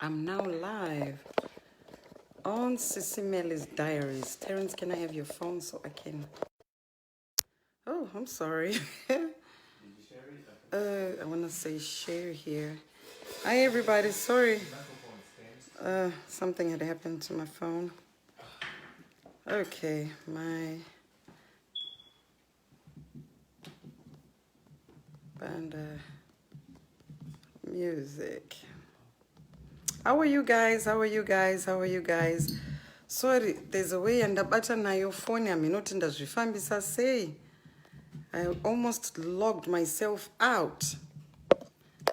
I'm now live on Sis Melly's diaries. Terrence, can I have your phone so I can... Oh, I'm sorry. I want to say share here. Hi, everybody. Sorry. Something had happened to my phone. Okay, my Banda music. How are you guys? How are you guys? How are you guys? Sorry, there's a way and button na your phone. I'm not in the say. I almost logged myself out.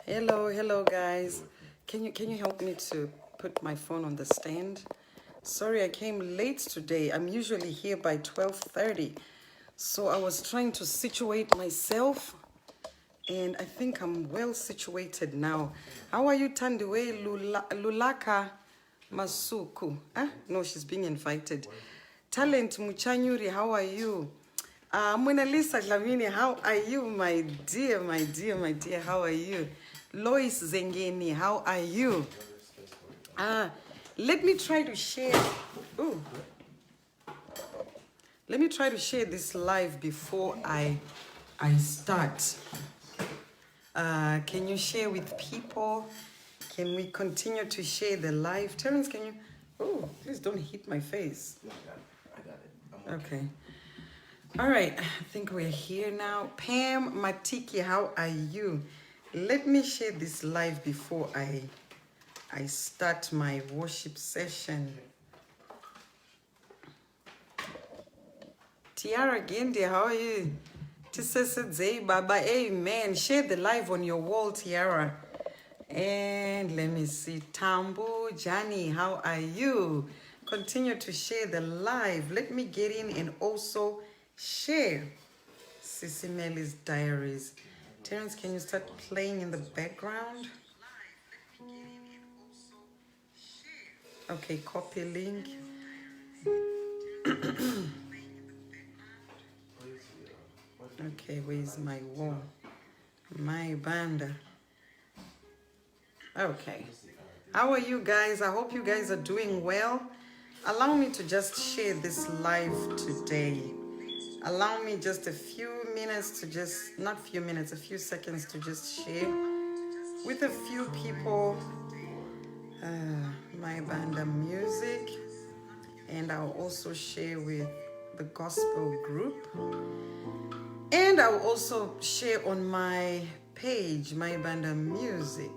Hello guys. Can you help me to put my phone on the stand? Sorry, I came late today. I'm usually here by 12:30. So I was trying to situate myself. And I think I'm well situated now. How are you, Tandiwe Lulaka Masuku? No, she's being invited. Talent Muchanyuri, how are you? Mona Lisa Lamini, how are you, my dear? How are you? Lois Zengeni, how are you? Let me try to share. Ooh. Let me try to share this live before I start. Can you share with people? Can we continue to share the live? Terrence, can you? Oh, please don't hit my face. No, I got it. Okay. All right. I think we're here now. Pam Matiki, how are you? Let me share this live before I start my worship session. Tiara Gindi, how are you? Baba, amen. Share the live on your wall, Tiara. And let me see. Tambu, Johnny, how are you? Continue to share the live. Let me get in and also share Sis Melly's diaries. Terrence, can you start playing in the background? Okay, copy link. Okay, where's my wall? Mai Banda. Okay. How are you guys? I hope you guys are doing well. Allow me to just share this live today. Allow me just a few minutes to just, not few minutes, a few seconds to just share with a few people Mai Banda music. And I'll also share with the gospel group. And I will also share on my page, Mai Banda Music.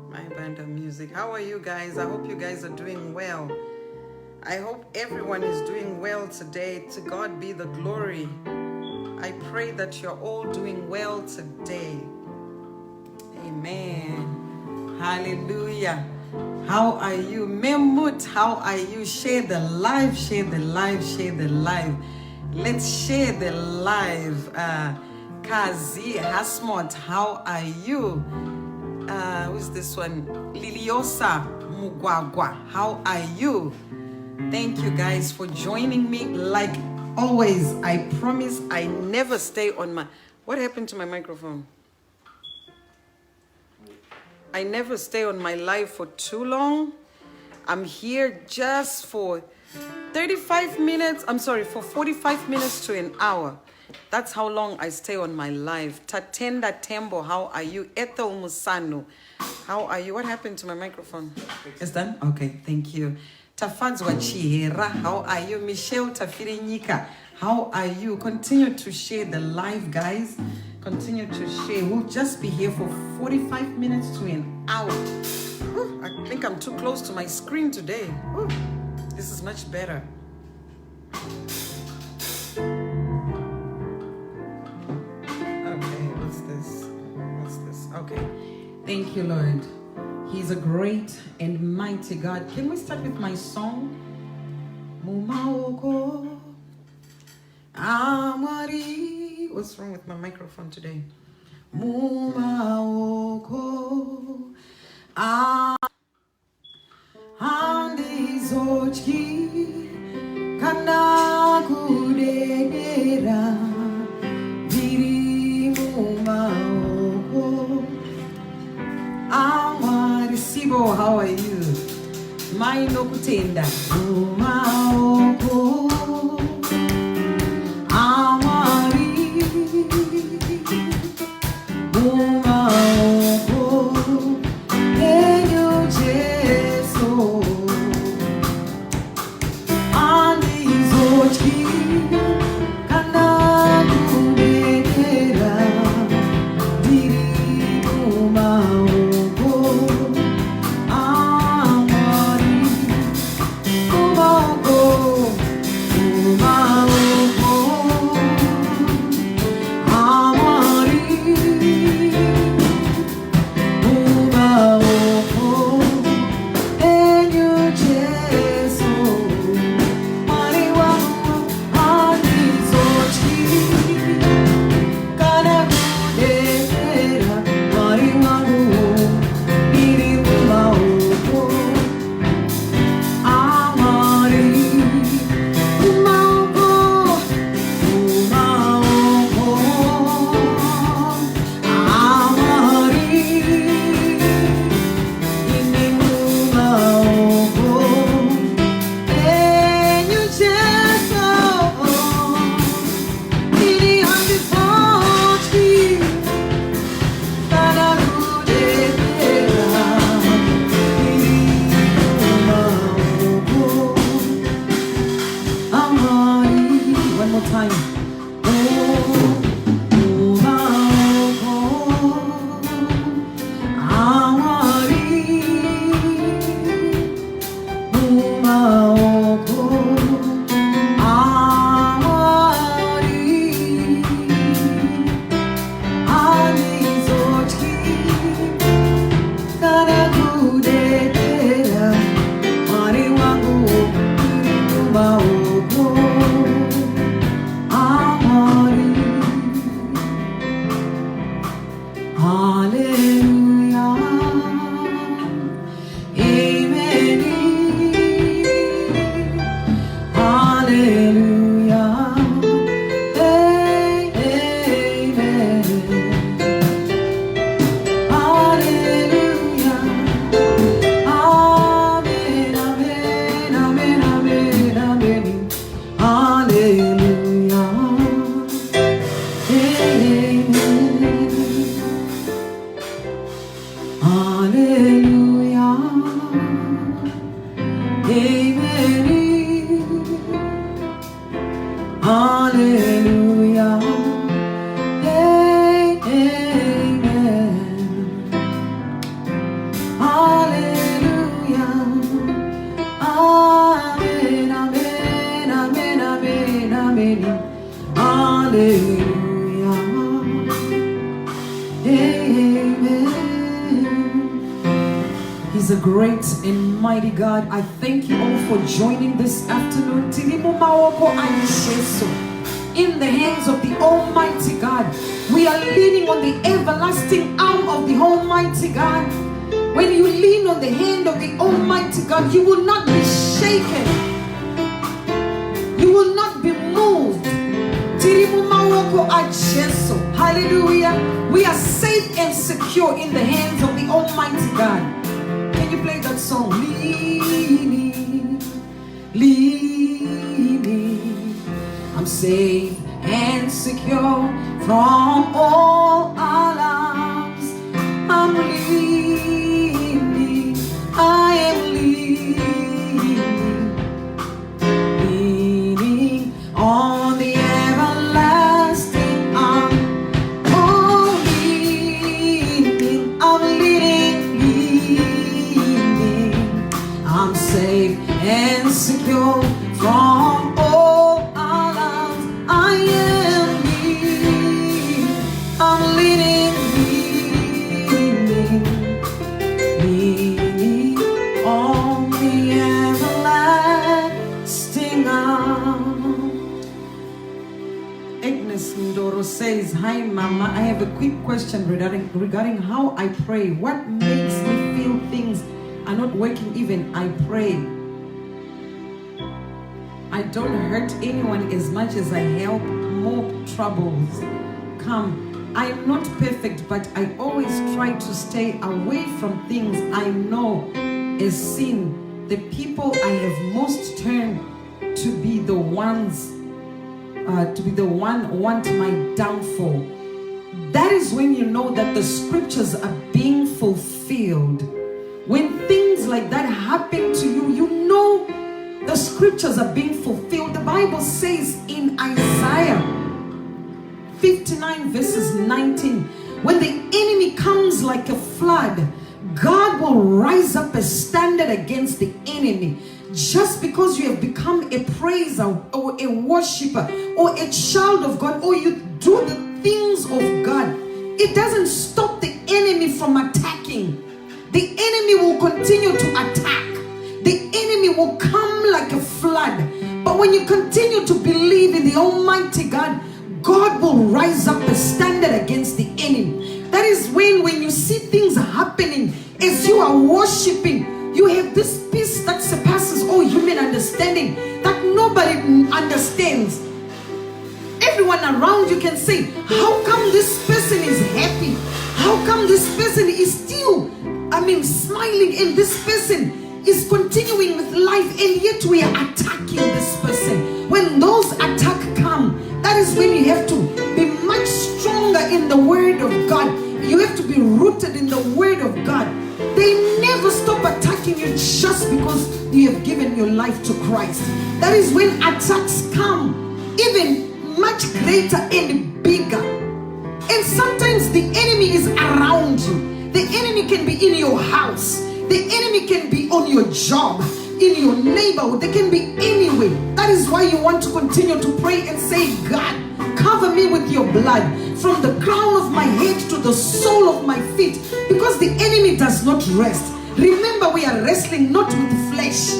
Mai Banda Music. How are you guys? I hope you guys are doing well. I hope everyone is doing well today. To God be the glory. I pray that you're all doing well today. Amen. Hallelujah. How are you? Memut, how are you? Share the live, share the live, share the live. Let's share the live. Kazi Hasmot, how are you? Who's this one? Liliosa Mugwagwa, how are you? Thank you guys for joining me. Like always, I promise I never stay on my... What happened to my microphone? I never stay on my live for too long. I'm here just for 35 minutes. I'm sorry, for 45 minutes to an hour. That's how long I stay on my live. Tatenda Tembo, how are you? Ethel Musano, how are you? What happened to my microphone? It's done? Okay, thank you. Tafadzwa Chihera, how are you? Michelle Tafirinika, how are you? Continue to share the live, guys. Continue to share. We'll just be here for 45 minutes to an hour. Whew, I think I'm too close to my screen today. Whew, this is much better. Okay, what's this? Okay. Thank you, Lord. He's a great and mighty God. Can we start with my song? Mumaoko Amari. What's wrong with my microphone today? Mumaoko Andizochi Kanakudera Diri Mumaoko ainokutenda mumaoko aMwari mumaoko enyu Jesu andizotyi kana kudekera ndiri mumaoko aMwari mumaoko mumaoko aMwari mumaoko enyu Jesu Mwari wangu andizotyi kana kudekera Mwari wangu ndiri mumaoko aMwari mumaoko mumaoko aMwari ine mumaoko enyu Jesu ndiri handizotyi kana kudekera ndiri mumaoko aMwari. One more time. Mumaoko aMwari mumaoko aMwari andizotyi kana kudekera Mwari wangu ndiri mumaoko aMwari. Hallelujah. Amen. Hallelujah. Amen. Hallelujah. Amen. Amen. Amen. Amen. Amen. Hallelujah. Amen. Hallelujah. Amen. Hallelujah. Amen. Hallelujah. Amen. Amen. Amen. Amen. Amen. Hallelujah. Amen. He's a great and mighty God. I thank you all for joining this afternoon. Tirimu maoko aisheso. In the hands of the Almighty God. We are leaning on the everlasting arm of the Almighty God. When you lean on the hand of the Almighty God, you will not be shaken. You will not be moved. Tirimu maoko aisheso. Hallelujah. We are safe and secure in the hands of the Almighty God. Can you play that song? Leaning, leaning. I'm safe and secure from all alarms. I'm leaning, I am leaning, leaning on the everlasting arm. Oh, leaning, I'm leaning. I'm safe and secure from all alarms. I am leaning, I'm leaning, leaning on the everlasting arm. Agnes Ndoro says, hi Mama, I have a quick question regarding how I pray. What makes me feel things are not working even I pray? I don't hurt anyone as much as I help more troubles come. I'm not perfect, but I always try to stay away from things I know is sin the people I have most turned to be the ones, to be the one want my downfall. That is when you know that the scriptures are being fulfilled. When things like that happen to you, you know the scriptures are being fulfilled. The Bible says in Isaiah 59 verses 19, when the enemy comes like a flood, God will rise up a standard against the enemy. Just because you have become a praiser or a worshiper or a child of God, or you do the things of God, it doesn't stop the enemy from attacking. The enemy will continue to attack. The enemy will come like a flood. But when you continue to believe in the Almighty God, God will rise up a standard against the enemy. That is when you see things happening as you are worshiping, you have this peace that surpasses all human understanding, that nobody understands. Everyone around you can say, how come this person is happy? How come this person is still, smiling, and this person is continuing with life, and yet we are attacking this person? When those attacks come, that is when you have to be much stronger in the Word of God. You have to be rooted in the Word of God. They never stop attacking you just because you have given your life to Christ. That is when attacks come, even much greater and bigger. And sometimes the enemy is around you. The enemy can be in your house. The enemy can be on your job, in your neighborhood. They can be anywhere. That is why you want to continue to pray and say, God, cover me with your blood from the crown of my head to the sole of my feet, because the enemy does not rest. Remember, we are wrestling not with flesh.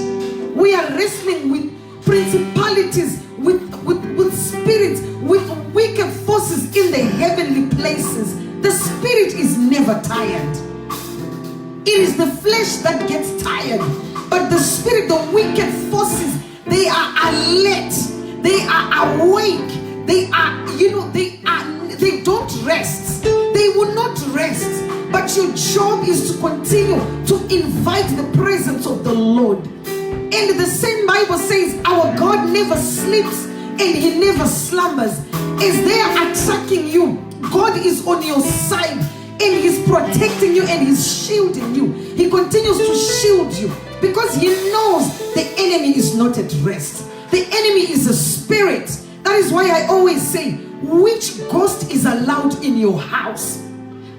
We are wrestling with principalities, with spirits, with wicked forces in the heavenly places. The spirit is never tired. It is the flesh that gets tired, but the spirit, the wicked forces, they are alert, they are awake, they don't rest. They will not rest. But your job is to continue to invite the presence of the Lord. And the same Bible says our God never sleeps and he never slumbers. As they are attacking you, God is on your side and he's protecting you and he's shielding you. He continues to shield you because he knows the enemy is not at rest. The enemy is a spirit. That is why I always say, which ghost is allowed in your house?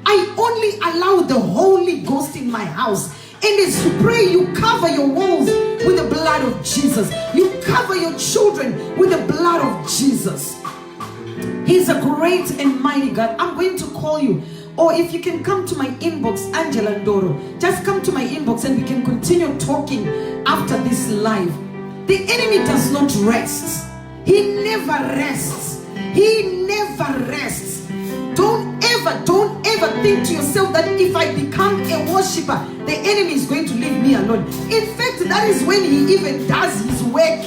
I only allow the Holy Ghost in my house. And as you pray, you cover your walls with the blood of Jesus. You cover your children with the blood of Jesus. He's a great and mighty God. I'm going to call you. Or if you can come to my inbox, Angela Ndoro. Just come to my inbox and we can continue talking after this live. The enemy does not rest. He never rests. He never rests. Don't ever think to yourself that if I become a worshiper, the enemy is going to leave me alone. In fact, that is when he even does his work.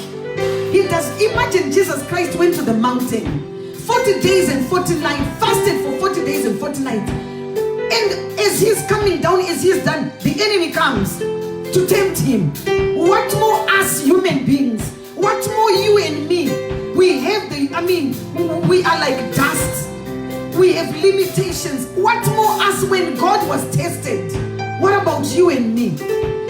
He does. Imagine Jesus Christ went to the mountain 40 days and 40 nights, fasted for 40 days and 40 nights. And as he's coming down, as he's done, the enemy comes to tempt him. What more us human beings? What more you and me? We have we are like dust. We have limitations. What more us when God was tested? What about you and me?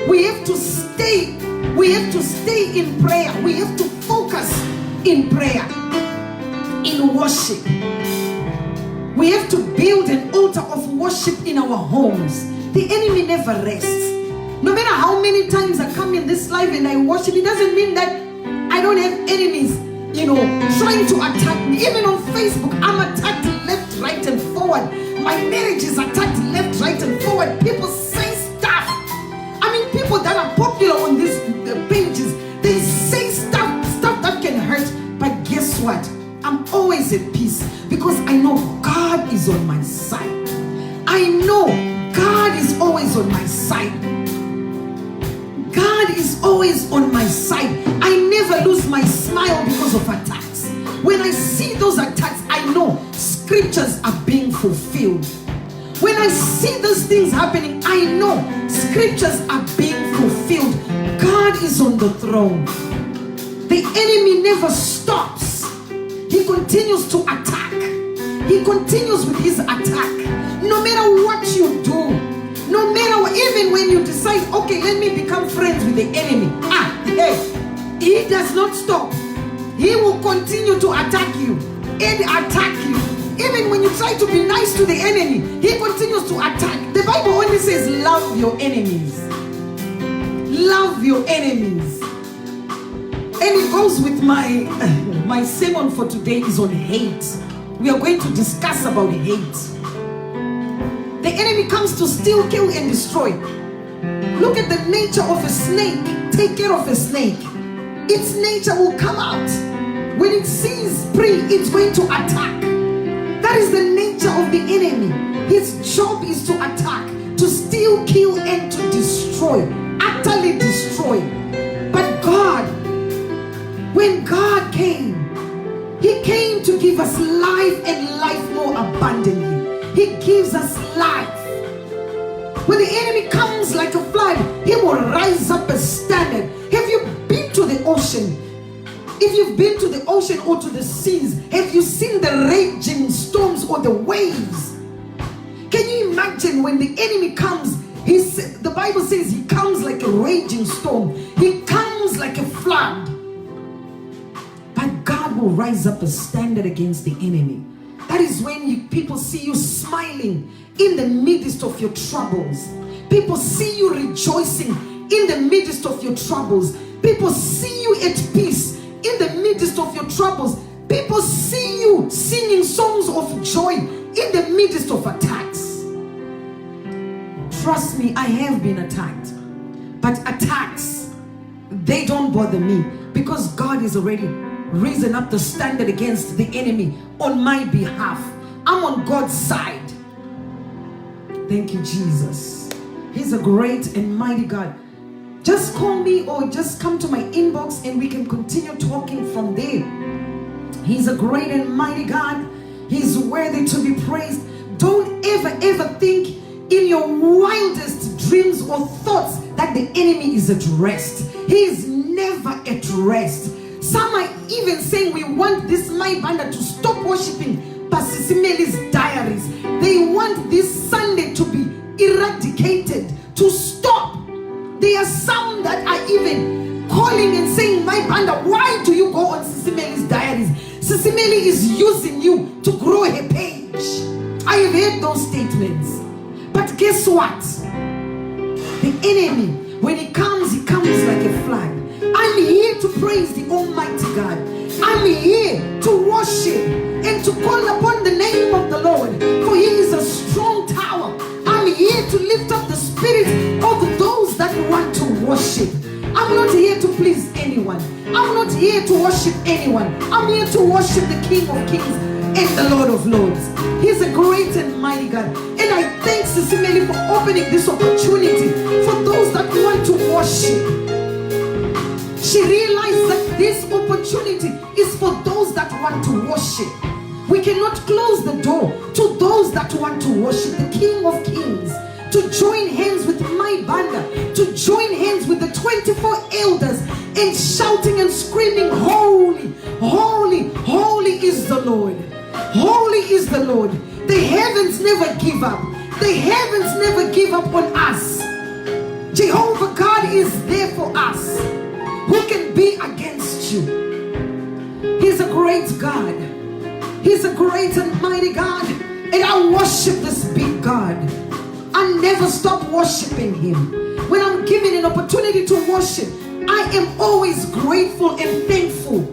We have to stay. We have to stay in prayer. We have to focus in prayer, in worship. We have to build an altar of worship in our homes. The enemy never rests. No matter how many times I come in this life and I worship, it doesn't mean that I don't have enemies, trying to attack me. Even on Facebook, I'm attacked left, right, and forward. My marriage is attacked left, right, and forward. People say stuff. People that are popular on these pages, they say stuff that can hurt. But guess what? I'm always at peace because I know God is on my side. I know God is always on my side. God is always on my side. I never lose my smile because of attacks. When I see those attacks, I know scriptures are being fulfilled. When I see those things happening, I know scriptures are being fulfilled. God God is on the throne. The enemy never stops. He continues to attack. He continues with his attack. No matter what you do, no matter what, even when you decide, okay, let me become friends with the enemy. He does not stop. He will continue to attack you and attack you. Even when you try to be nice to the enemy, he continues to attack. The Bible only says, love your enemies. Love your enemies. And it goes with my sermon for today is on hate. We are going to discuss about hate. The enemy comes to steal, kill, and destroy. Look at the nature of a snake. Take care of a snake. Its nature will come out. When it sees prey, it's going to attack. That is the nature of the enemy. His job is to attack, to steal, kill, and to destroy. Utterly destroy. But God, when God came, he came to give us life and life more abundantly. He gives us life. When the enemy comes like a flood, he will rise up a standard. Have you been to the ocean? If you've been to the ocean or to the seas, have you seen the raging storms or the waves? Can you imagine when the enemy comes? The Bible says he comes like a raging storm. He comes like a flood. But God will rise up a standard against the enemy. That is when people see you smiling in the midst of your troubles. People see you rejoicing in the midst of your troubles. People see you at peace in the midst of your troubles. People see you singing songs of joy in the midst of attacks. Trust me, I have been attacked. But attacks, they don't bother me because God is already risen up the standard against the enemy on my behalf. I'm on God's side. Thank you, Jesus. He's a great and mighty God. Just call me or just come to my inbox and we can continue talking from there. He's a great and mighty God. He's worthy to be praised. Don't ever think in your wildest dreams or thoughts that the enemy is at rest. He is never at rest. Some are even saying we want this Mai Banda to stop worshiping Sis Melly's diaries. They want this Sunday to be eradicated, to stop. There are some that are even calling and saying, Mai Banda, why do you go on Sis Melly's diaries? Sis Melly is using you to grow her page. I have heard those statements. But guess what? The enemy, when he comes like a flood. I'm here to praise the Almighty God. I'm here to worship and to call upon the name of the Lord, for he is a strong tower. I'm here to lift up the spirit of those that want to worship. I'm not here to please anyone. I'm not here to worship anyone. I'm here to worship the King of Kings and the Lord of Lords. He's a great and mighty God. And I thank Sis Melly for opening this opportunity for those that want to worship. She realized that this opportunity is for those that want to worship. We cannot close the door to those that want to worship the King of Kings, to join hands with Mai Banda, to join hands with the 24 elders and shouting and screaming, holy, holy, holy is the Lord. Holy is the Lord. The heavens never give up. The heavens never give up on us. Jehovah God is there for us. Who can be against you? He's a great God. He's a great and mighty God. And I worship this big God. I never stop worshiping him. When I'm given an opportunity to worship, I am always grateful and thankful.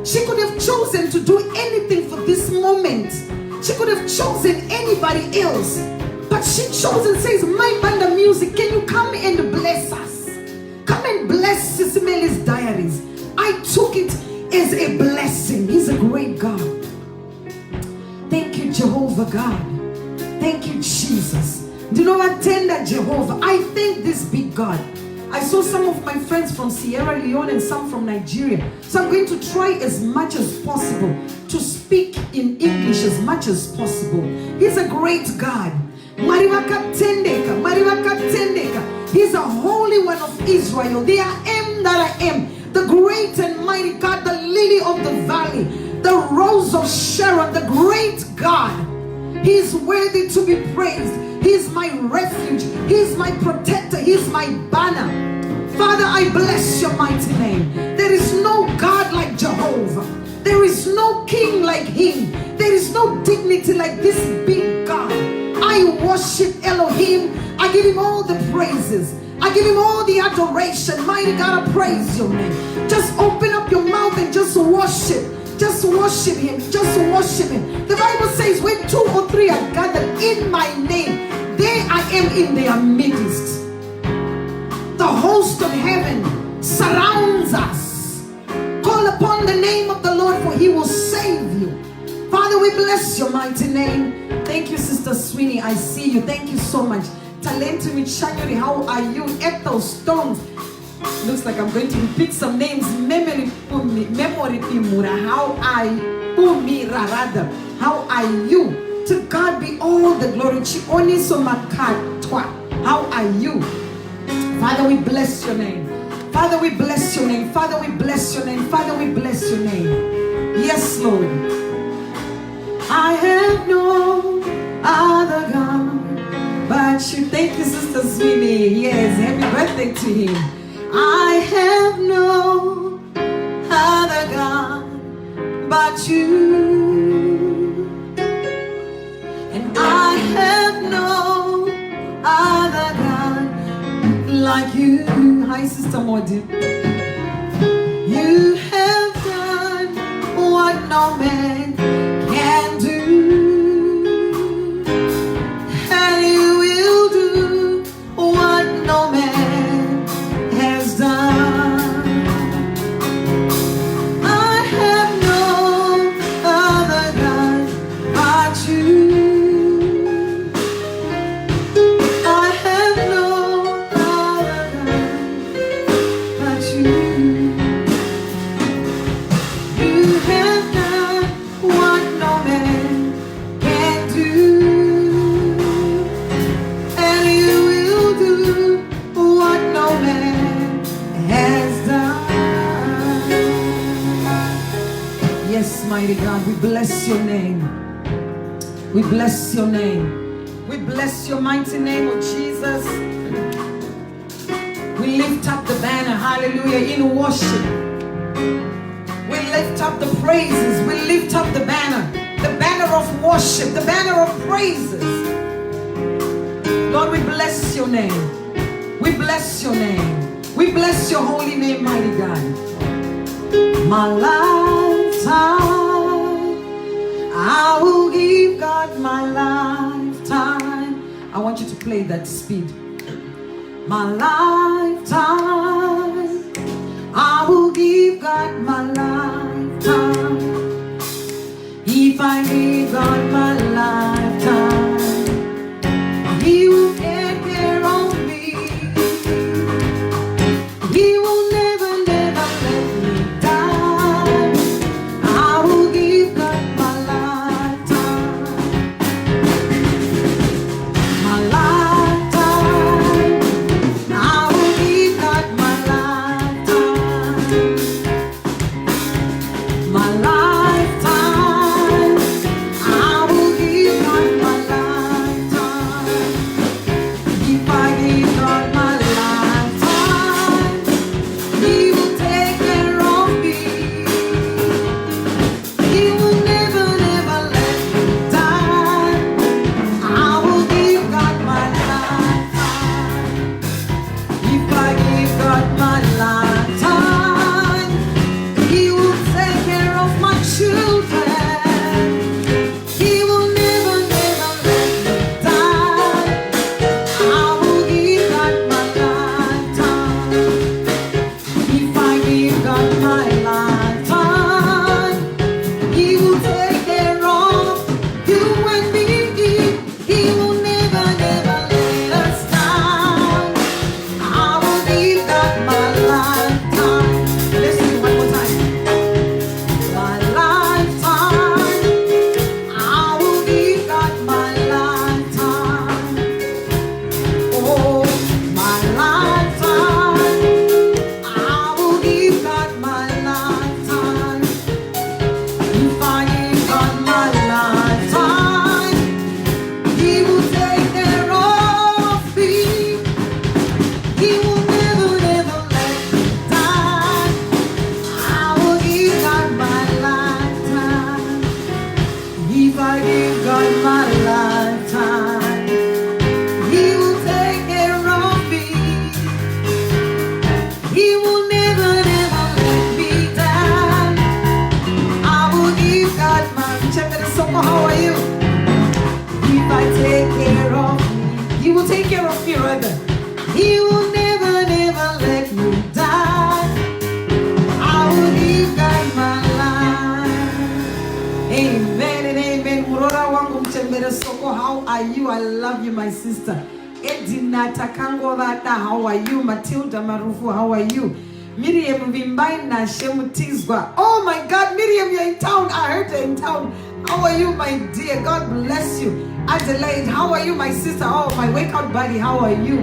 She could have chosen to do anything for this moment. She could have chosen anybody else. But she chose and says, Mai Banda Music, can you come and bless us? Come and bless Sis Melly's diaries. I took it as a blessing. He's a great God. Thank you, Jehovah God. Thank you, Jesus. Nguva Yekutenda, Jehovah. I thank this big God. I saw some of my friends from Sierra Leone and some from Nigeria. So I'm going to try as much as possible to speak in English as much as possible. He's a great God. Nguva Yekutenda. He's a holy one of Israel. There are that I am, the great and mighty God, the lily of the valley, the rose of Sharon, the great God. He is worthy to be praised. He is my refuge. He is my protector. He is my banner. Father, I bless your mighty name. There is no God like Jehovah. There is no king like him. There is no dignity like this big God. I worship Elohim. I give him all the praises. I give him all the adoration. Mighty God, I praise your name. Just open up your mouth and just worship. Just worship him. Just worship him. The Bible says when 2 or 3 are gathered in my name, there I am in their midst. The host of heaven surrounds us. Call upon the name of the Lord, for he will save you. Father, we bless your mighty name. Thank you, Sister Sweeney. I see you. Thank you so much. Talenti Michanyori, how are you? Ethel Stones. Looks like I'm going to repeat some names. Memory Pimura. How are you? How are you? To God be all the glory. Chioni Somakatwa. How are you? Father, we bless your name. Father, we bless your name. Father, we bless your name. Father, we bless your name. Yes, Lord. I have no other God but you. Thank you, Sister Sweeney. Yes, happy birthday to him. I have no other God but you. And I have no other God like you. Hi, Sister Modi. You have done what no man can do, and you will do what no man has done. I have no other God but you. I have no other God but you. You have done what no man can do, and you will do what no man has done. Yes, mighty God, we bless your name. We bless your name. We bless your mighty name, of Jesus. We lift up the banner, hallelujah, in worship. We lift up the praises. We lift up the banner of worship, the banner of praises. Lord, we bless your name. We bless your name. We bless your holy name, mighty God. My lifetime, I will give God my lifetime. I want you to play that speed. My lifetime, I will give God my lifetime. If I give God my lifetime, he will take care of me. He will never, never let me down. I will give God my lifetime. My lifetime, I will give God my lifetime. My lifetime, I will give Soko, how are you? I love you, my sister. Edina Takangovata, how are you? Matilda Marufu, how are you? Miriam Vimbaina Shemutizwa. Oh my God, Miriam, you're in town. I heard you're in town. How are you, my dear? God bless you. Adelaide, how are you, my sister? Oh, my wake up buddy, how are you?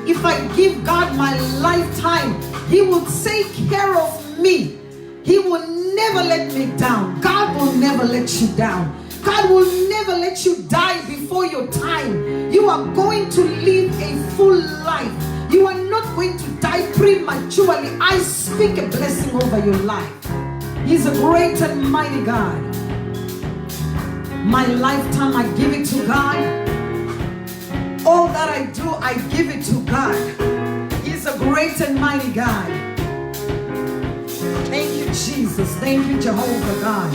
If I give God my lifetime, He will take care of me. He will never let me down. God will never let you down. God will never let you die before your time. You are going to live a full life. You are not going to die prematurely. I speak a blessing over your life. He's a great and mighty God. My lifetime, I give it to God. All that I do, I give it to God. He's a great and mighty God. Thank you, Jesus. Thank you, Jehovah God.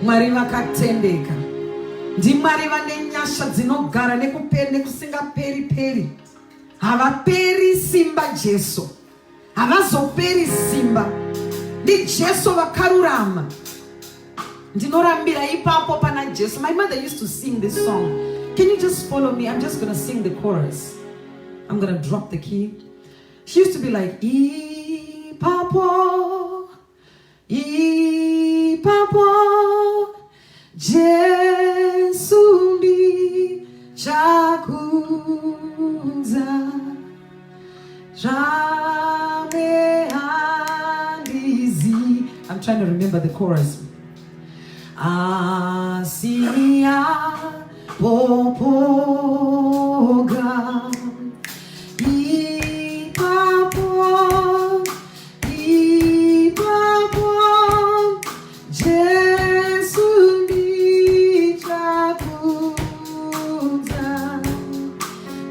Mwari vakatendeka. Ndimwari vane nyasha dzinogara nekusingaperi peri. Havaperi simba Jesu. Havazoperi simba. Ndi Jesu vakarurama. Ndinorambira ipapo pana Jesu. My mother used to sing this song. Can you just follow me? I'm just going to sing the chorus. I'm going to drop the key. She used to be like, Ipapo, Ipapo, Jesu ndi chakunza, Jame andizi. I'm trying to remember the chorus. Asia popoga Ipapo, Ipapo, Jesu ndi chakunza,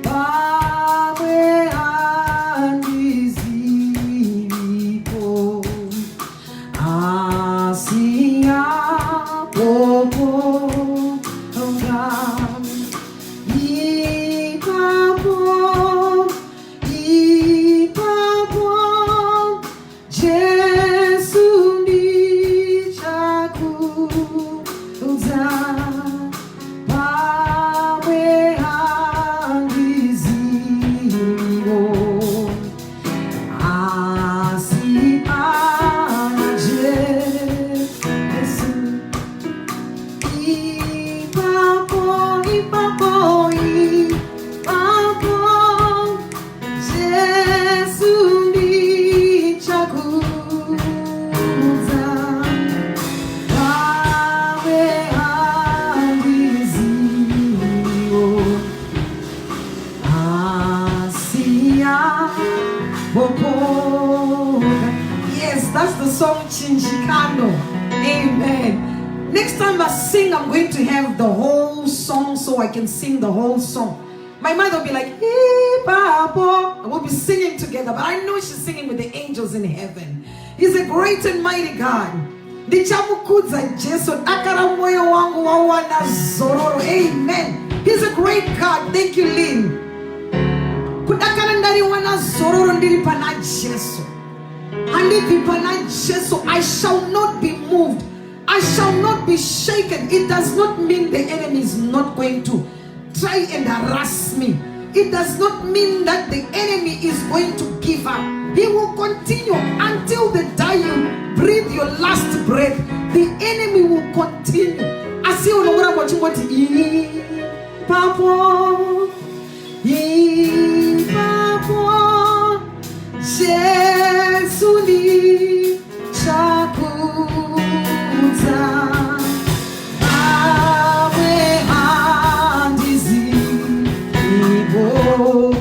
Pamwe andizipo, Asia Yes, that's the song Chinchikano. Amen. Next time I sing, I'm going to have the whole song so I can sing the whole song. My mother will be like, hey, Papa. And we'll be singing together. But I know she's singing with the angels in heaven. He's a great and mighty God. Amen. He's a great God. Thank you, Lynn. I shall not be moved. I shall not be shaken. It does not mean the enemy is not going to try and harass me. It does not mean that the enemy is going to give up. He will continue until the day you breathe your last breath. The enemy will continue. I see you know what you want to eat. Papa, Papa, Jesus ni chakuza, awe andizi ibo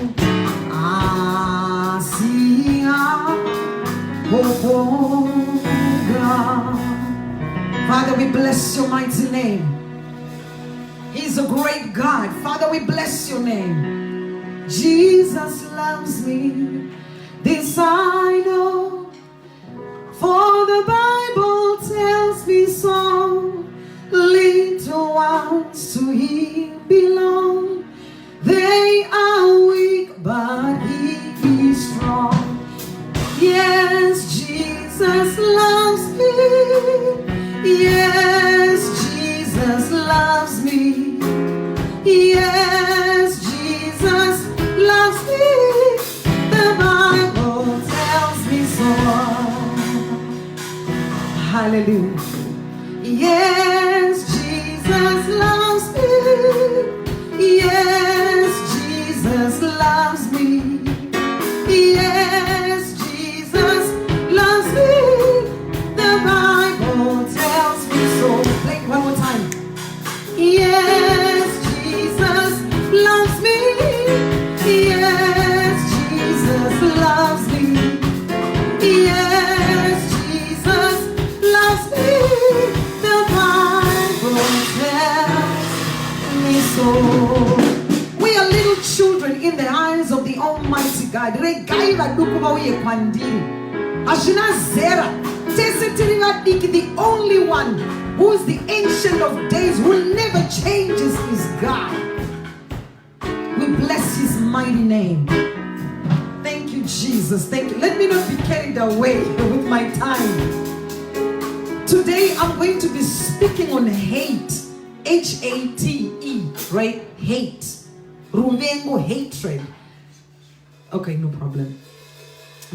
asia popoga. Father, we bless your mighty name. He's a great God. Father, we bless your name. Jesus loves me, this I know, for the Bible tells me so. Little ones to Him belong. They are weak, but He is strong. Yes, Jesus loves me. Yes, Jesus Hallelujah. Yes, Jesus loves me. Yes, Jesus loves me. Yes, Jesus loves me. The Bible tells me so. Play it one more time. Yes, Jesus loves me. Yes, Jesus loves me. Yes, Jesus loves me. The Bible tells me so. We are little children in the eyes of the Almighty God. The only one who is the Ancient of Days, who never changes, is God. We bless his mighty name. Thank you, Jesus. Thank you. Let me not be carried away with my time. Today I'm going to be speaking on hate. H-A-T-E, right? Hate. Ruvengo, hatred. Okay, no problem.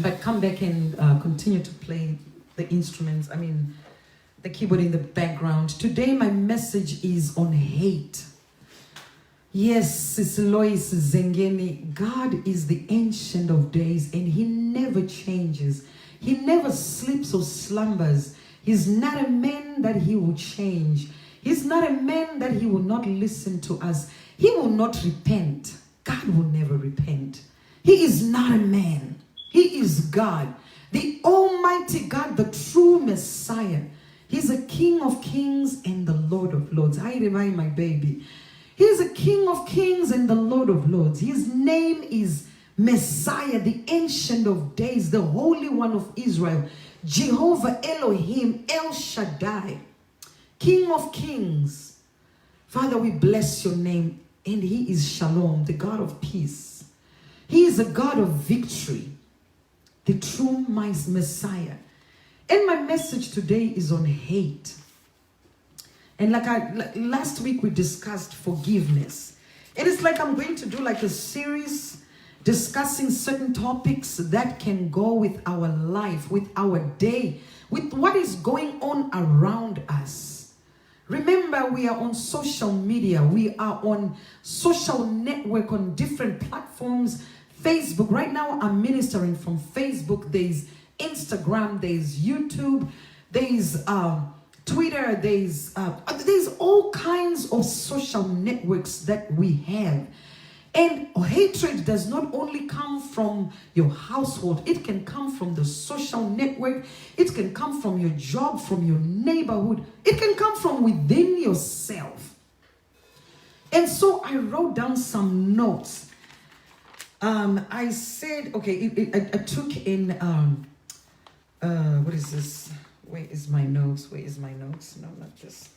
But come back and continue to play the instruments. I mean, the keyboard in the background. Today my message is on hate. Yes, Sis Lois Zengeni, God is the Ancient of Days and he never changes. He never sleeps or slumbers. He's not a man that he will change. He's not a man that he will not listen to us. He will not repent. God will never repent. He is not a man. He is God, the Almighty God, the true Messiah. He's a King of Kings and the Lord of Lords. Hi, Revai, my baby. He's a King of Kings and the Lord of Lords. His name is Messiah, the Ancient of Days, the Holy One of Israel, Jehovah Elohim, El Shaddai, King of Kings. Father, we bless your name. And he is Shalom, the God of peace. He is a God of victory, the true Messiah. And my message today is on hate. And last week we discussed forgiveness. And it's like I'm going to do like a series discussing certain topics that can go with our life, with our day, with what is going on around us. Remember, we are on social media. We are on social network on different platforms. Facebook. Right now, I'm ministering from Facebook. There's Instagram. There's YouTube. There's Twitter. There's all kinds of social networks that we have. And hatred does not only come from your household. It can come from the social network. It can come from your job, from your neighborhood. It can come from within yourself. And so I wrote down some notes. I said, okay, I took in, what is this? Where is my notes? Where is my notes? No, not this.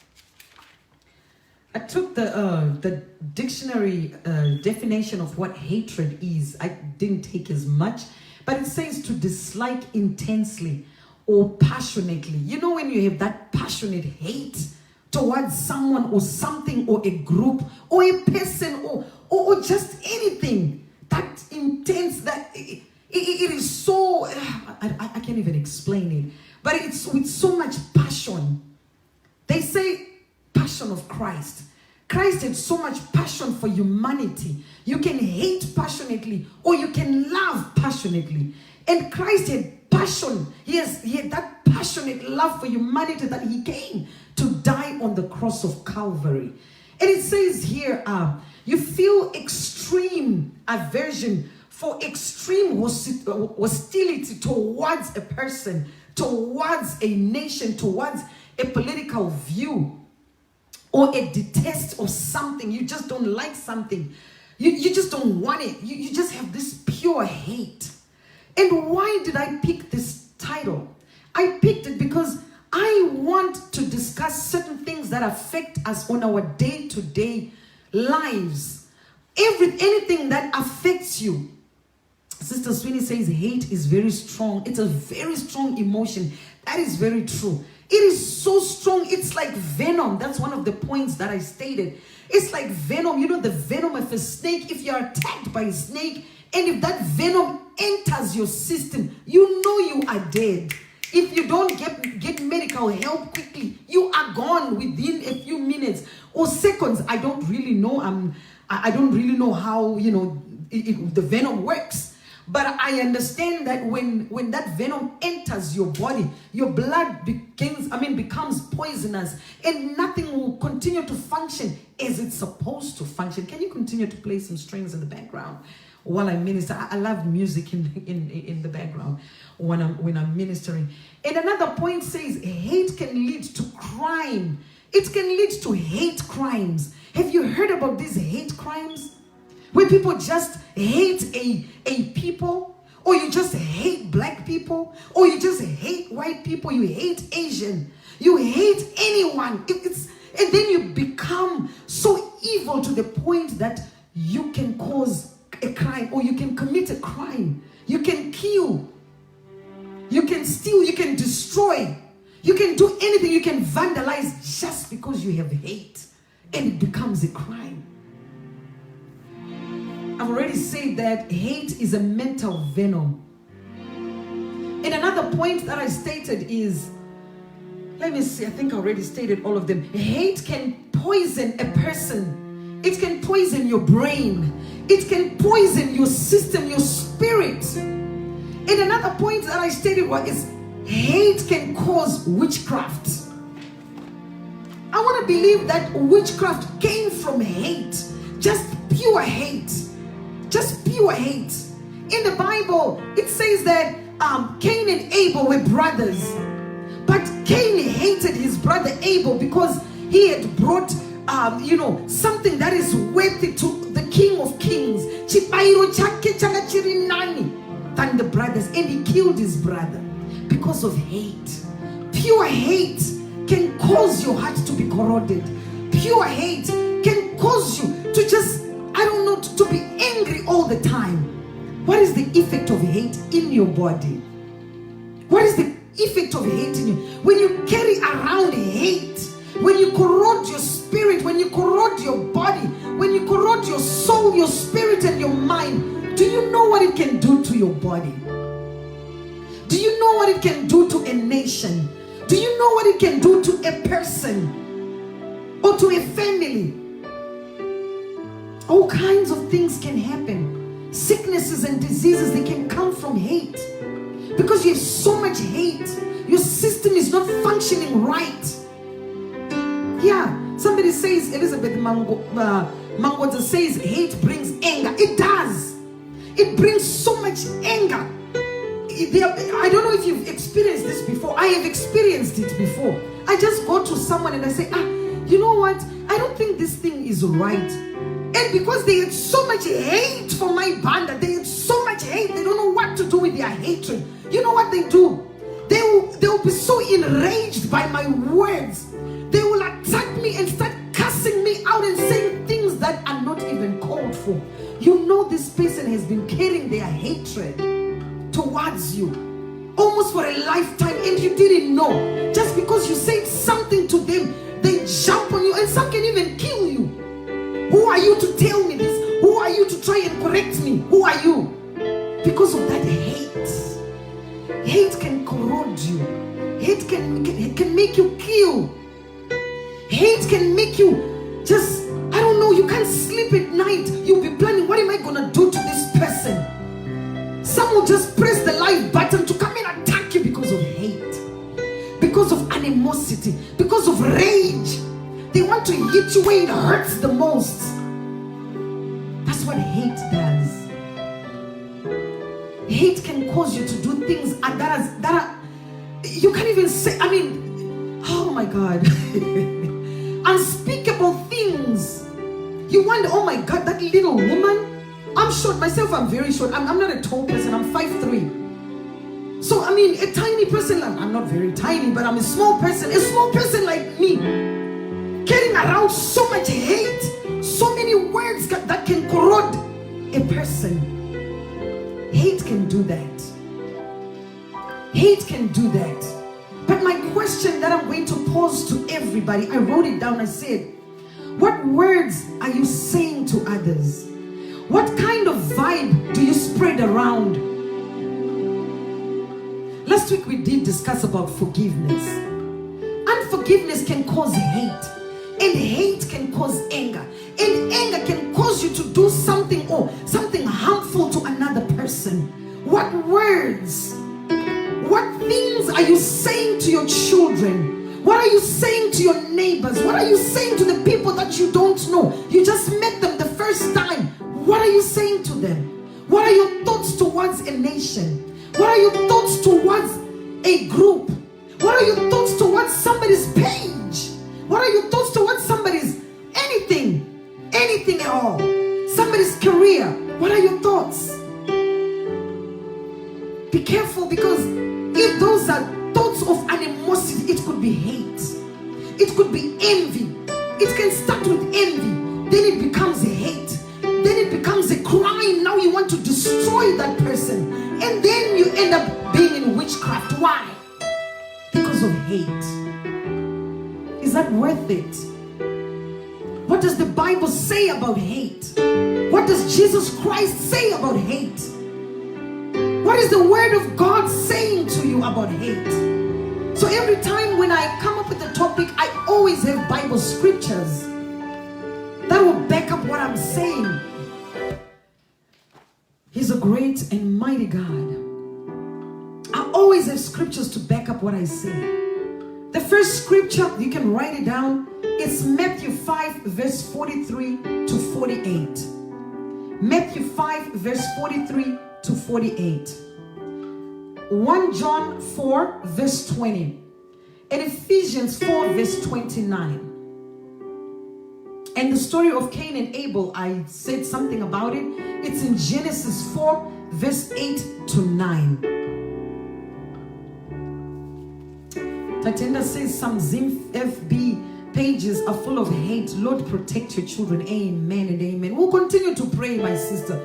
I took the dictionary definition of what hatred is. I didn't take as much, but it says to dislike intensely or passionately. You know, when you have that passionate hate towards someone or something or a group or a person or just anything, that intense, that it is so, I can't even explain it, but it's with so much passion. They say passion of Christ. Christ had so much passion for humanity. You can hate passionately or you can love passionately. And Christ had passion. He had that passionate love for humanity that he came to die on the cross of Calvary. And it says here, you feel extreme aversion for extreme hostility towards a person, towards a nation, towards a political view, or a detest of something. You just don't like something. You just don't want it. You just have this pure hate. And why did I pick this title? I picked it because I want to discuss certain things that affect us on our day-to-day lives. Anything that affects you. Sister Sweeney says hate is very strong. It's a very strong emotion. That is very true. It is so strong. It's like venom. That's one of the points that I stated. It's like venom. You know the venom of a snake. If you're attacked by a snake and if that venom enters your system, you know you are dead. If you don't get medical help quickly, you are gone within a few minutes or seconds. I don't really know. I don't really know how, the venom works. But I understand that when that venom enters your body, your blood becomes poisonous, and nothing will continue to function as it's supposed to function. Can you continue to play some strings in the background while I minister? I love music in the background when I'm ministering. And another point says hate can lead to crime. It can lead to hate crimes. Have you heard about these hate crimes? Where people just hate a people, or you just hate black people, or you just hate white people, you hate Asian, you hate anyone. And then you become so evil to the point that you can cause a crime, or you can commit a crime. You can kill, you can steal, you can destroy, you can do anything, you can vandalize just because you have hate, and it becomes a crime. I've already said that hate is a mental venom. And another point that I stated is, let me see, I think I already stated all of them. Hate can poison a person. It can poison your brain. It can poison your system, your spirit. And another point that I stated is hate can cause witchcraft. I want to believe that witchcraft came from hate. Just pure hate. Just pure hate. In the Bible, it says that Cain and Abel were brothers. But Cain hated his brother Abel because he had brought, something that is worthy to the King of Kings. Than the brothers. And he killed his brother because of hate. Pure hate can cause your heart to be corroded. Pure hate can cause you to just, to be angry all the time. What is the effect of hate in your body? What is the effect of hate in you? When you carry around hate, when you corrode your spirit, when you corrode your body, when you corrode your soul, your spirit, and your mind, do you know what it can do to your body? Do you know what it can do to a nation? Do you know what it can do to a person or to a family? All kinds of things can happen. Sicknesses and diseases, they can come from hate. Because you have so much hate, your system is not functioning right. Yeah, somebody says, Elizabeth Mangoza says hate brings anger. It does. It brings so much anger. I don't know if you've experienced this before. I have experienced it before. I just go to someone and I say, you know what? I don't think this thing is right. And because they had so much hate for Mai Banda, they had so much hate, they don't know what to do with their hatred. You know what they do? They will be so enraged by my words. They will attack me and start cussing me out and saying things that are not even called for. You know this person has been carrying their hatred towards you almost for a lifetime, and you didn't know. Just because you said something to them, they jump on you, and some can even kill you. Who are you to tell me this? Who are you to try and correct me? Who are you? Because of that hate. Hate can corrode you. Hate can make you kill. Hate can make you just, you can't sleep at night. You'll be planning, what am I going to do to this person? Some will just press the live button to come and attack you because of hate. Because of animosity. Because of rage. They want to hit you where it hurts the most. That's what hate does. Hate can cause you to do things that are you can't even say. Oh my God. Unspeakable things. You wonder, oh my God, that little woman. I'm short myself. I'm very short. I'm not a tall person. I'm 5'3". So a tiny person. I'm not very tiny, but I'm a small person. A small person like me, carrying around so much hate, so many words that can corrode a person. Hate can do that. Hate can do that. But my question that I'm going to pose to everybody, I wrote it down. I said, what words are you saying to others? What kind of vibe do you spread around? Last week we did discuss about forgiveness. Unforgiveness can cause hate, and hate can cause anger, and anger can cause you to do something or something harmful to another person. What words, what things are you saying to your children? What are you saying to your neighbors? What are you saying to the people that you don't know? You just met them the first time. What are you saying to them? What are your thoughts towards a nation? What are your thoughts towards a group? What are your thoughts towards somebody's page? What are your thoughts towards somebody's anything at all? Somebody's career. What are your thoughts? Be careful, because if those are thoughts of animosity, it could be hate. It could be envy. It can start with envy. Then it becomes a hate. Then it becomes a crime. Now you want to destroy that person. And then you end up being in witchcraft. Why? Because of hate. Is that worth it? What does the Bible say about hate? What does Jesus Christ say about hate? What is the word of God saying to you about hate? So every time when I come up with a topic, I always have Bible scriptures that will back up what I'm saying. He's a great and mighty God. I always have scriptures to back up what I say. The first scripture, you can write it down. It's Matthew 5 verse 43 to 48. Matthew 5 verse 43 to 48. 1 John 4 verse 20. And Ephesians 4 verse 29. And the story of Cain and Abel, I said something about it. It's in Genesis 4 verse 8 to 9. Tatenda says some Zim FB pages are full of hate. Lord, protect your children. Amen and amen. We'll continue to pray, my sister.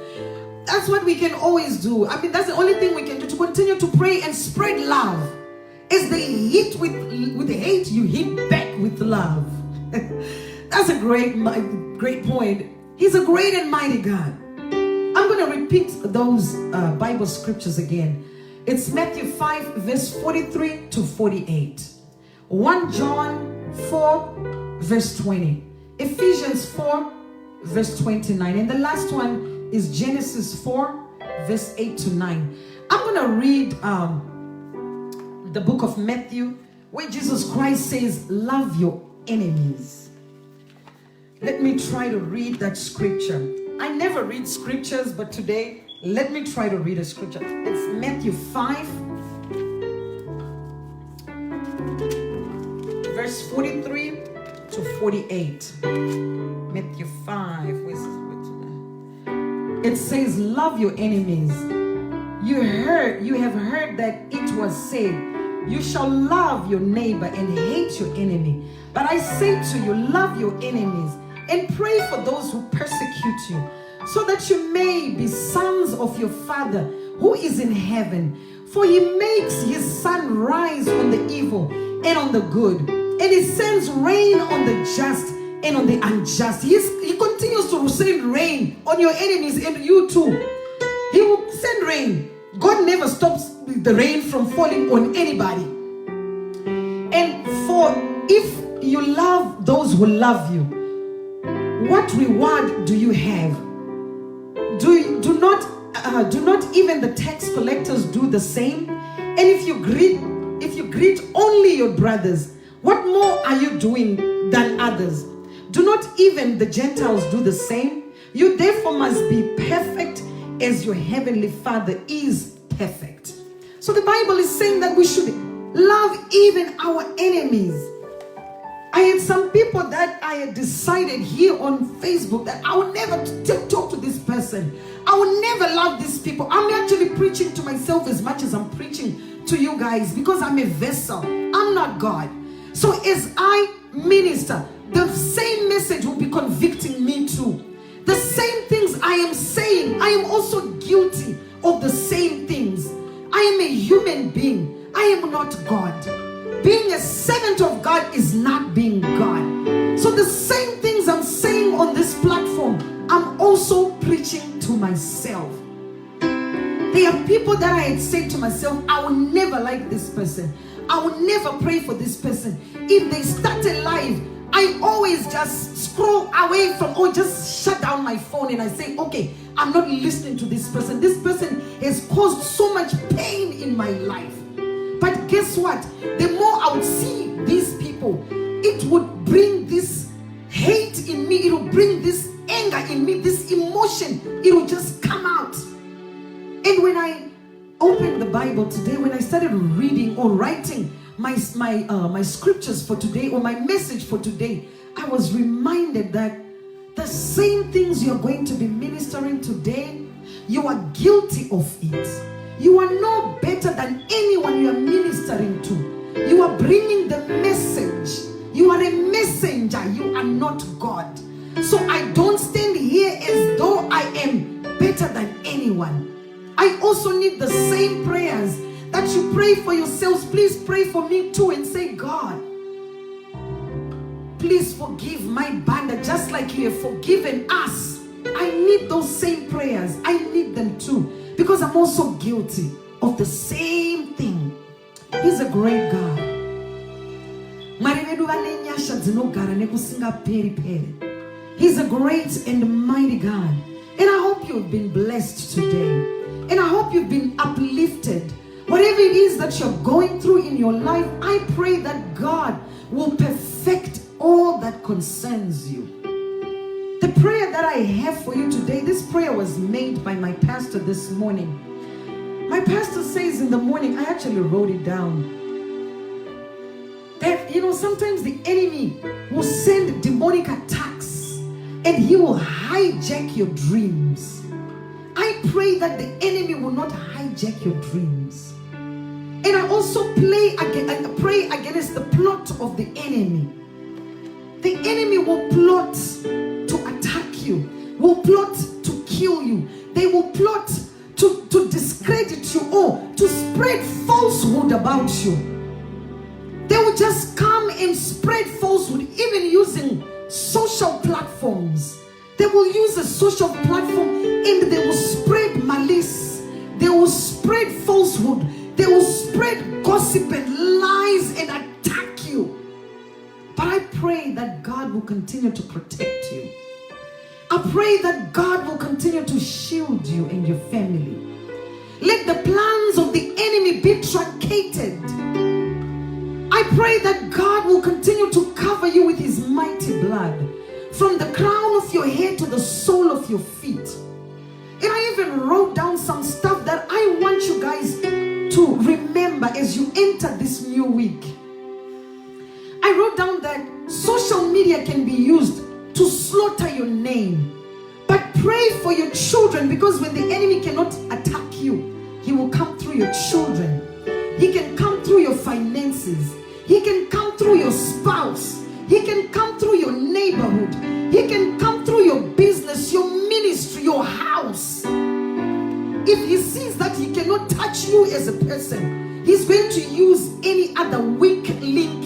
That's what we can always do. I mean, that's the only thing we can do, to continue to pray and spread love. As they hit with hate, you hit back with love. That's a great point. He's a great and mighty God. I'm going to repeat those Bible scriptures again. It's Matthew 5 verse 43 to 48. 1 John 4 verse 20. Ephesians 4 verse 29. And the last one is Genesis 4 verse 8 to 9. I'm going to read the book of Matthew, where Jesus Christ says, love your enemies. Let me try to read that scripture. I never read scriptures, but today let me try to read a scripture. It's Matthew 5 verse 43 to 48. Matthew 5. It says, love your enemies. You have heard that it was said, you shall love your neighbor and hate your enemy. But I say to you, love your enemies and pray for those who persecute you, so that you may be sons of your Father who is in heaven. For he makes his sun rise on the evil and on the good, and he sends rain on the just and on the unjust. He continues to send rain on your enemies and you too. He will send rain. God never stops the rain from falling on anybody. And for if you love those who love you, what reward do you have? Do not even the tax collectors do the same? And if you greet only your brothers, what more are you doing than others? Do not even the Gentiles do the same? You therefore must be perfect as your heavenly Father is perfect. So the Bible is saying that we should love even our enemies. I had some people that I had decided here on Facebook that I will never talk to this person. I will never love these people. I'm actually preaching to myself as much as I'm preaching to you guys, because I'm a vessel. I'm not God. So as I minister, the same message will be convicting me too. The same things I am saying, I am also guilty of the same things. I am a human being. I am not God. Being a servant of God is not being God. So the same things I'm saying on this platform, I'm also preaching to myself. There are people that I had said to myself, I will never like this person. I will never pray for this person. If they start a live, I always just scroll away from, or just shut down my phone, and I say, okay, I'm not listening to this person. This person has caused so much pain in my life. But guess what? The more I would see these people, it would bring this hate in me. It will bring this anger in me, this emotion. It will just come out. And when I opened the Bible today, when I started reading or writing my scriptures for today, or my message for today, I was reminded that the same things you're going to be ministering today, you are guilty of it. You are no better than anyone you are ministering to. You are bringing the message. You are a messenger. You are not God. So I don't stand here as though I am better than anyone. I also need the same prayers that you pray for yourselves. Please pray for me too, and say, God, please forgive Mai Banda just like you have forgiven us. I need those same prayers. I need them too, because I'm also guilty of the same thing. He's a great God. He's a great and mighty God. And I hope you've been blessed today. And I hope you've been uplifted. Whatever it is that you're going through in your life, I pray that God will perfect all that concerns you. The prayer that I have for you today, this prayer was made by my pastor this morning. My pastor says in the morning, I actually wrote it down, that, sometimes the enemy will send demonic attacks and he will hijack your dreams. I pray that the enemy will not hijack your dreams. And I also pray against the plot of the enemy. The enemy will plot to attack you, will plot to kill you. They will plot to discredit you, or to spread falsehood about you. They will just come and spread falsehood, even using social platforms. They will use a social platform and they will spread malice. They will spread falsehood. They will spread gossip and lies and attack you. But I pray that God will continue to protect you. I pray that God will continue to shield you and your family. Let the plans of the enemy be truncated. I pray that God will continue to cover you with his mighty blood, from the crown of your head to the sole of your feet. And I even wrote down some stuff that I want you guys to remember as you enter this new week. I wrote down that social media can be used to slaughter your name. But pray for your children, because when the enemy cannot attack you, he will come through your children. He can come through your finances. He can come through your spouse. He can come through your neighborhood. He can come through your business, your ministry, your house. If he sees that he cannot touch you as a person, he's going to use any other weak link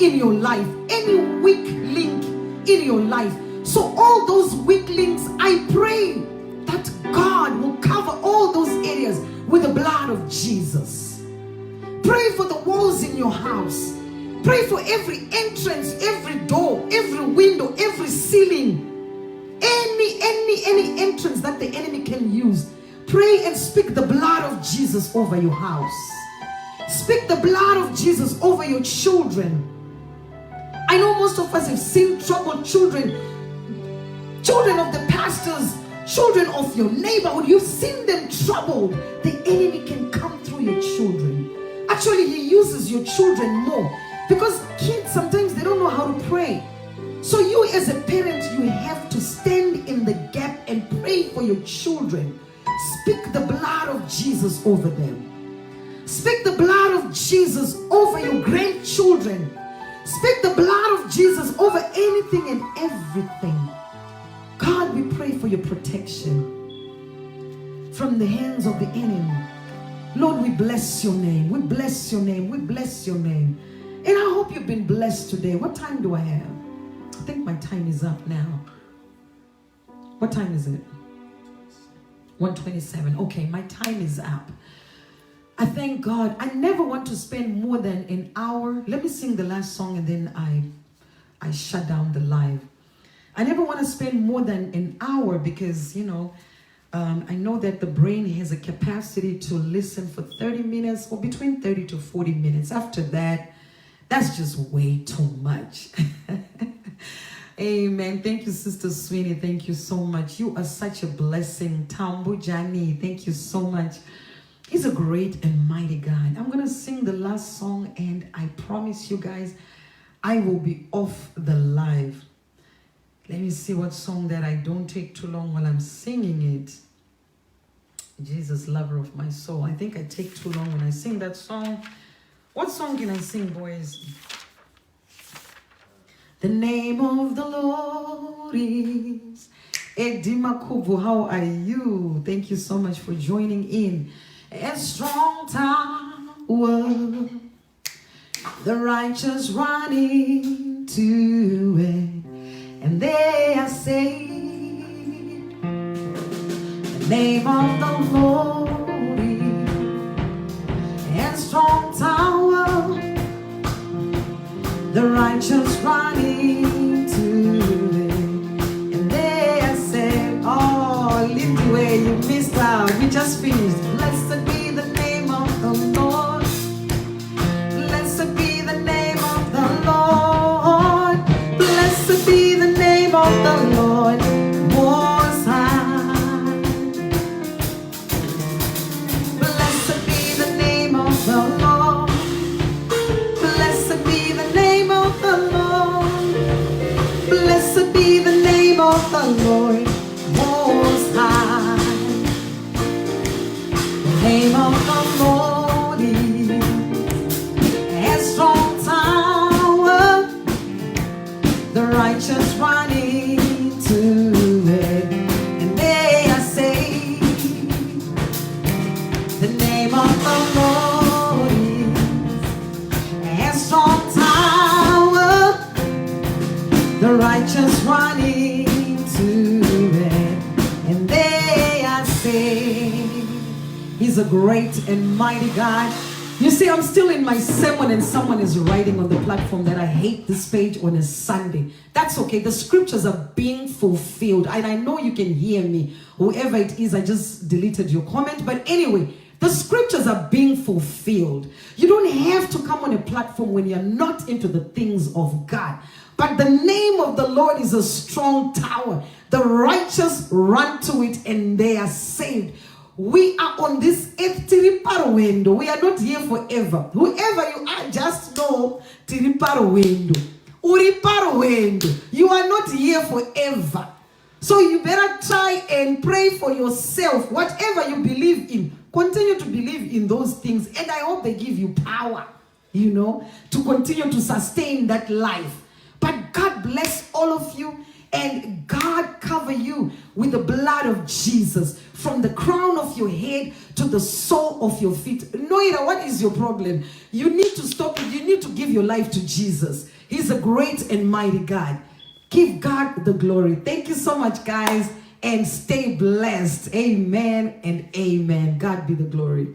in your life. Any weak link in your life. So all those weak links, I pray that God will cover all those areas with the blood of Jesus. Pray for the walls in your house. Pray for every entrance, every door, every window, every ceiling. Any entrance that the enemy can use. Pray and speak the blood of Jesus over your house. Speak the blood of Jesus over your children. I know most of us have seen troubled children. Children of the pastors, children of your neighborhood. You've seen them troubled. The enemy can come through your children. Actually, he uses your children more, because kids sometimes they don't know how to pray. So you as a parent, you have to stand in the gap and pray for your children. Speak the blood of Jesus over them. Speak the blood of Jesus over your grandchildren. Speak the blood of Jesus over anything and everything. God, we pray for your protection from the hands of the enemy. Lord, we bless your name. We bless your name. We bless your name. And I hope you've been blessed today. What time do I have? I think my time is up now. What time is it? 1:27. Okay, my time is up. I thank God. I never want to spend more than an hour. Let me sing the last song and then I shut down the live. I never want to spend more than an hour because, you know, I know that the brain has a capacity to listen for 30 minutes or between 30 to 40 minutes. After that, that's just way too much. Amen. Thank you, Sister Sweeney. Thank you so much. You are such a blessing. Tambu Jani, thank you so much. He's a great and mighty God. I'm going to sing the last song and I promise you guys, I will be off the live. Let me see what song that I don't take too long while I'm singing it. Jesus, lover of my soul. I think I take too long when I sing that song. What song can I sing, boys? The name of the Lord is Edima Kubu. How are you? Thank you so much for joining in. A strong tower, the righteous run into it, and they are saved. The name of the Lord is a strong tower, the righteous run into it, and they are saved. Oh, leave the way you missed out. We just finished. Blessed be the name of the Lord. Blessed be the name of the Lord. Blessed be the name of the Lord Most High. Blessed be the name of the Lord. Blessed be the name of the Lord. Blessed be the name of the Lord Most High. The name of the Lord is a strong tower, the righteous run into it, and they are saved. The name of the Lord is a strong tower, the righteous run into it, and they are saved. He's a great and mighty God. You see, I'm still in my sermon and someone is writing on the platform that I hate this page on a Sunday. That's okay. The scriptures are being fulfilled. And I know you can hear me. Whoever it is, I just deleted your comment. But anyway, the scriptures are being fulfilled. You don't have to come on a platform when you're not into the things of God. But the name of the Lord is a strong tower. The righteous run to it and they are saved. We are on this earth tiriparo window. We are not here forever. Whoever you are, just know tiriparo window. Uriparo window. You are not here forever. So you better try and pray for yourself. Whatever you believe in, continue to believe in those things. And I hope they give you power, you know, to continue to sustain that life. But God bless all of you. And God cover you with the blood of Jesus from the crown of your head to the sole of your feet. Noira, what is your problem? You need to stop it. You need to give your life to Jesus. He's a great and mighty God. Give God the glory. Thank you so much, guys. And stay blessed. Amen and amen. God be the glory.